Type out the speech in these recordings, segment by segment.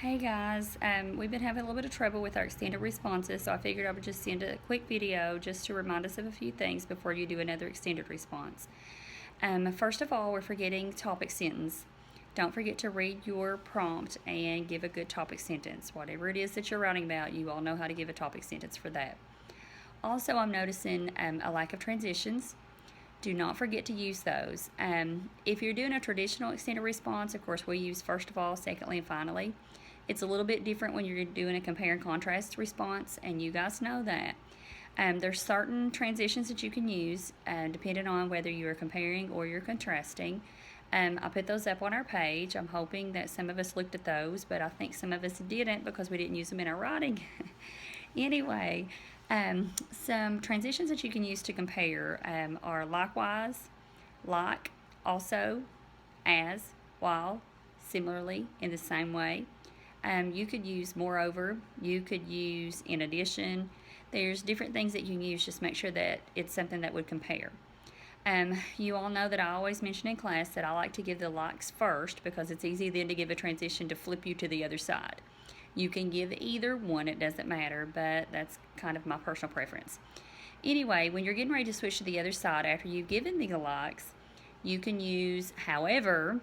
Hey guys, we've been having a little bit of trouble with our extended responses, so I figured I would just send a quick video just to remind us of a few things before you do another extended response. First of all, we're forgetting topic sentence. Don't forget to read your prompt and give a good topic sentence. Whatever it is that you're writing about, you all know how to give a topic sentence for that. Also, I'm noticing a lack of transitions. Do not forget to use those. If you're doing a traditional extended response, of course, we use first of all, secondly, and finally. It's a little bit different when you're doing a compare and contrast response, and you guys know that. There's certain transitions that you can use depending on whether you're comparing or you're contrasting. I put those up on our page. I'm hoping that some of us looked at those, but I think some of us didn't because we didn't use them in our writing. Anyway, some transitions that you can use to compare are likewise, like, also, as, while, similarly, in the same way. You could use moreover, you could use in addition. There's different things that you can use, just make sure that it's something that would compare. You all know that I always mention in class that I like to give the likes first because it's easy then to give a transition to flip you to the other side. You can give either one, it doesn't matter, but that's kind of my personal preference. Anyway, when you're getting ready to switch to the other side after you've given the likes, you can use however,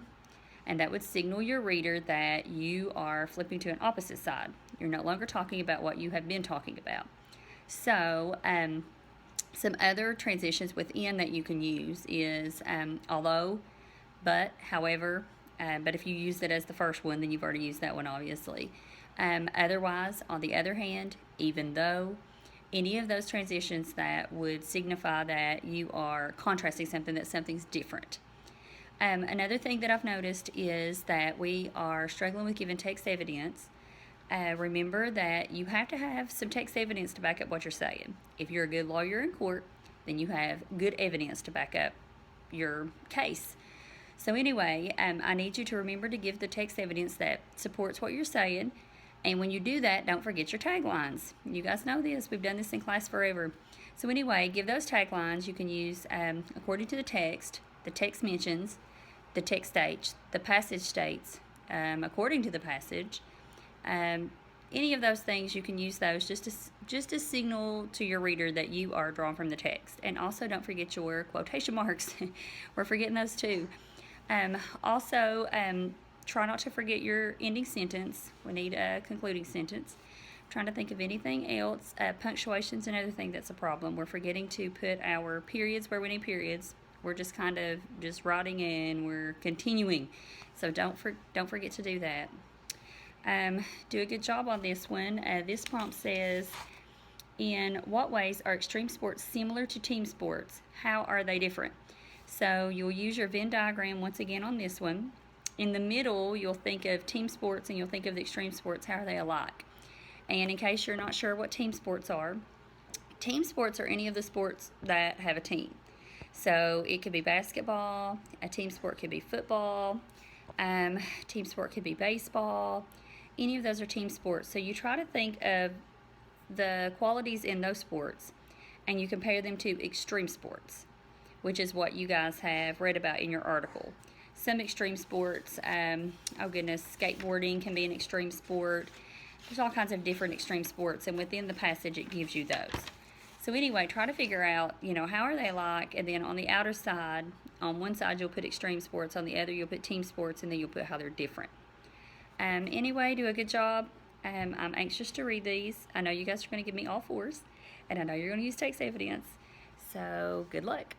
and that would signal your reader that you are flipping to an opposite side. You're no longer talking about what you have been talking about. So, some other transitions within that you can use is although, but, however, but if you use it as the first one, then you've already used that one, obviously. Otherwise, on the other hand, even though, any of those transitions that would signify that you are contrasting something, that something's different. Another thing that I've noticed is that we are struggling with giving text evidence. Remember that you have to have some text evidence to back up what you're saying. If you're a good lawyer in court, then you have good evidence to back up your case. So anyway, I need you to remember to give the text evidence that supports what you're saying. And when you do that, don't forget your taglines. You guys know this. We've done this in class forever. So anyway, give those taglines. You can use according to the text mentions, the text states, the passage states, according to the passage. Any of those things, you can use those just to signal to your reader that you are drawn from the text. And also, don't forget your quotation marks. We're forgetting those too. Also, try not to forget your ending sentence. We need a concluding sentence. I'm trying to think of anything else. Punctuation's another thing that's a problem. We're forgetting to put our periods where we need periods. We're just kind of just writing and we're continuing. So don't forget to do that. Do a good job on this one. This prompt says, in what ways are extreme sports similar to team sports? How are they different? So you'll use your Venn diagram once again on this one. In the middle, you'll think of team sports and you'll think of the extreme sports. How are they alike? And in case you're not sure what team sports are any of the sports that have a team. So it could be basketball, a team sport could be football, team sport could be baseball. Any of those are team sports. So you try to think of the qualities in those sports and you compare them to extreme sports, which is what you guys have read about in your article. Some extreme sports, skateboarding can be an extreme sport. There's all kinds of different extreme sports, and within the passage it gives you those. So anyway, try to figure out, how are they like, and then on the outer side, on one side you'll put extreme sports, on the other you'll put team sports, and then you'll put how they're different. Anyway, do a good job. I'm anxious to read these. I know you guys are going to give me all fours, and I know you're going to use text evidence. So good luck.